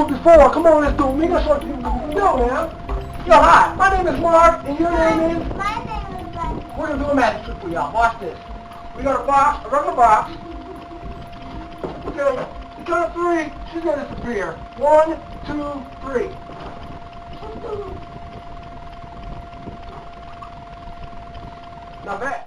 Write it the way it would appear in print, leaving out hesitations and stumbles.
before. Come on, let's do me. That's what you know now. Yo, hi. My name is Mark, and your name is? My name is Ben. We're going to do a magic trick for y'all. Watch this. We got a box, a regular box. Okay, you count of three, she's going to disappear. 1, 2, 3. Not bad.